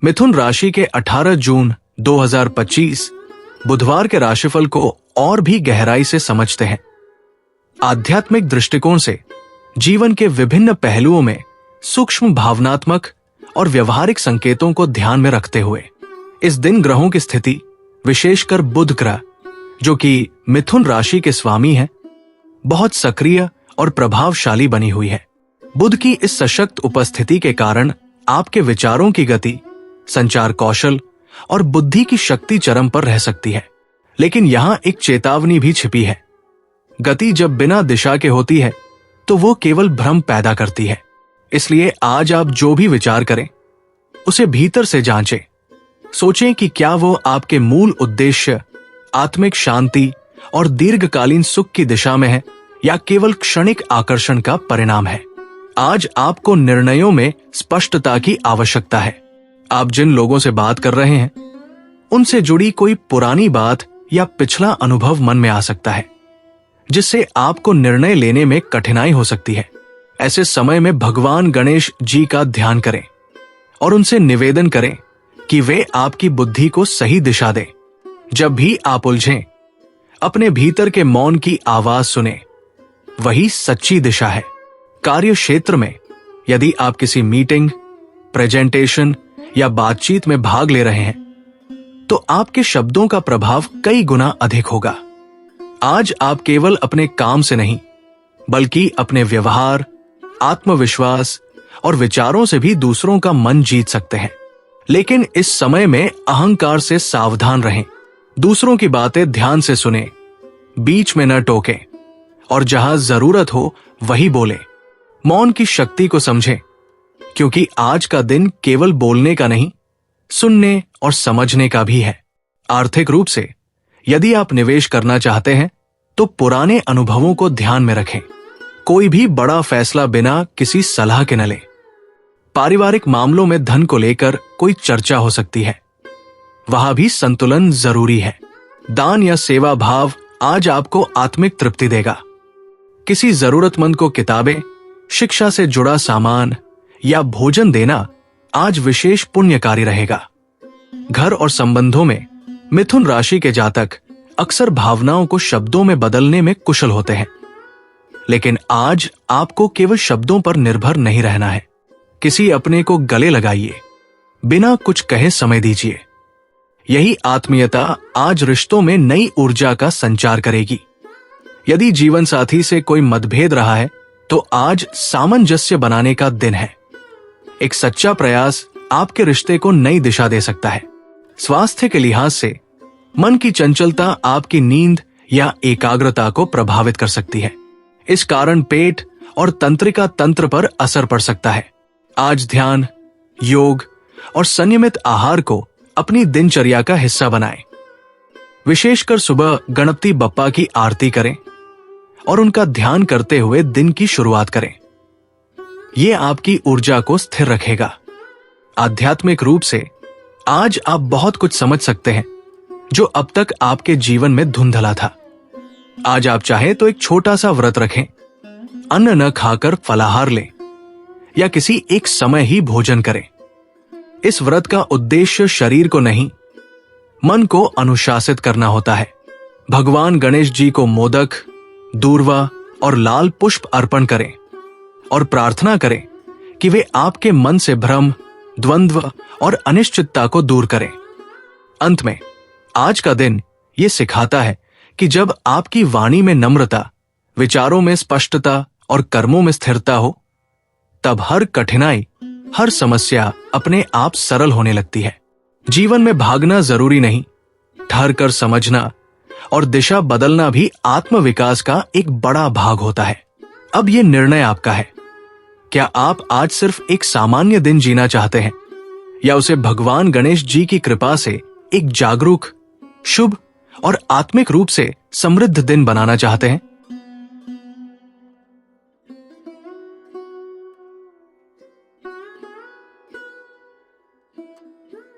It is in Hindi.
मिथुन राशि के 18 जून 2025 बुधवार के राशिफल को और भी गहराई से समझते हैं। आध्यात्मिक दृष्टिकोण से जीवन के विभिन्न पहलुओं में सूक्ष्म भावनात्मक और व्यवहारिक संकेतों को ध्यान में रखते हुए इस दिन ग्रहों की स्थिति, विशेषकर बुध ग्रह जो कि मिथुन राशि के स्वामी हैं, बहुत सक्रिय और प्रभावशाली बनी हुई है। बुध की इस सशक्त उपस्थिति के कारण आपके विचारों की गति, संचार कौशल और बुद्धि की शक्ति चरम पर रह सकती है। लेकिन यहां एक चेतावनी भी छिपी है। गति जब बिना दिशा के होती है तो वो केवल भ्रम पैदा करती है। इसलिए आज आप जो भी विचार करें उसे भीतर से जांचें। सोचें कि क्या वो आपके मूल उद्देश्य, आत्मिक शांति और दीर्घकालीन सुख की दिशा में है या केवल क्षणिक आकर्षण का परिणाम है। आज आपको निर्णयों में स्पष्टता की आवश्यकता है। आप जिन लोगों से बात कर रहे हैं उनसे जुड़ी कोई पुरानी बात या पिछला अनुभव मन में आ सकता है जिससे आपको निर्णय लेने में कठिनाई हो सकती है। ऐसे समय में भगवान गणेश जी का ध्यान करें और उनसे निवेदन करें कि वे आपकी बुद्धि को सही दिशा दें। जब भी आप उलझें, अपने भीतर के मौन की आवाज सुने, वही सच्ची दिशा है। कार्य क्षेत्र में यदि आप किसी मीटिंग, प्रेजेंटेशन या बातचीत में भाग ले रहे हैं तो आपके शब्दों का प्रभाव कई गुना अधिक होगा। आज आप केवल अपने काम से नहीं बल्कि अपने व्यवहार, आत्मविश्वास और विचारों से भी दूसरों का मन जीत सकते हैं। लेकिन इस समय में अहंकार से सावधान रहें। दूसरों की बातें ध्यान से सुनें, बीच में न टोकें और जहां जरूरत हो वही बोलें। मौन की शक्ति को समझें क्योंकि आज का दिन केवल बोलने का नहीं, सुनने और समझने का भी है। आर्थिक रूप से यदि आप निवेश करना चाहते हैं तो पुराने अनुभवों को ध्यान में रखें। कोई भी बड़ा फैसला बिना किसी सलाह के न लें। पारिवारिक मामलों में धन को लेकर कोई चर्चा हो सकती है, वहां भी संतुलन जरूरी है। दान या सेवा भाव आज आपको आत्मिक तृप्ति देगा। किसी जरूरतमंद को किताबें, शिक्षा से जुड़ा सामान या भोजन देना आज विशेष पुण्यकारी रहेगा। घर और संबंधों में मिथुन राशि के जातक अक्सर भावनाओं को शब्दों में बदलने में कुशल होते हैं। लेकिन आज आपको केवल शब्दों पर निर्भर नहीं रहना है। किसी अपने को गले लगाइए, बिना कुछ कहे समय दीजिए। यही आत्मीयता आज रिश्तों में नई ऊर्जा का संचार करेगी। यदि जीवन साथी से कोई मतभेद रहा है तो आज सामंजस्य बनाने का दिन है। एक सच्चा प्रयास आपके रिश्ते को नई दिशा दे सकता है। स्वास्थ्य के लिहाज से मन की चंचलता आपकी नींद या एकाग्रता को प्रभावित कर सकती है। इस कारण पेट और तंत्रिका तंत्र पर असर पड़ सकता है। आज ध्यान, योग और संयमित आहार को अपनी दिनचर्या का हिस्सा बनाएं। विशेषकर सुबह गणपति बप्पा की आरती करें और उनका ध्यान करते हुए दिन की शुरुआत करें। यह आपकी ऊर्जा को स्थिर रखेगा। आध्यात्मिक रूप से आज आप बहुत कुछ समझ सकते हैं जो अब तक आपके जीवन में धुंधला था। आज आप चाहे तो एक छोटा सा व्रत रखें, अन्न न खाकर फलाहार लें या किसी एक समय ही भोजन करें। इस व्रत का उद्देश्य शरीर को नहीं, मन को अनुशासित करना होता है। भगवान गणेश जी को मोदक, दूर्वा और लाल पुष्प अर्पण करें और प्रार्थना करें कि वे आपके मन से भ्रम, द्वंद्व और अनिश्चितता को दूर करें। अंत में आज का दिन ये सिखाता है कि जब आपकी वाणी में नम्रता, विचारों में स्पष्टता और कर्मों में स्थिरता हो, तब हर कठिनाई, हर समस्या अपने आप सरल होने लगती है। जीवन में भागना जरूरी नहीं, ठहर कर समझना और दिशा बदलना भी आत्मविकास का एक बड़ा भाग होता है। अब यह निर्णय आपका है। क्या आप आज सिर्फ एक सामान्य दिन जीना चाहते हैं या उसे भगवान गणेश जी की कृपा से एक जागरूक, शुभ और आत्मिक रूप से समृद्ध दिन बनाना चाहते हैं?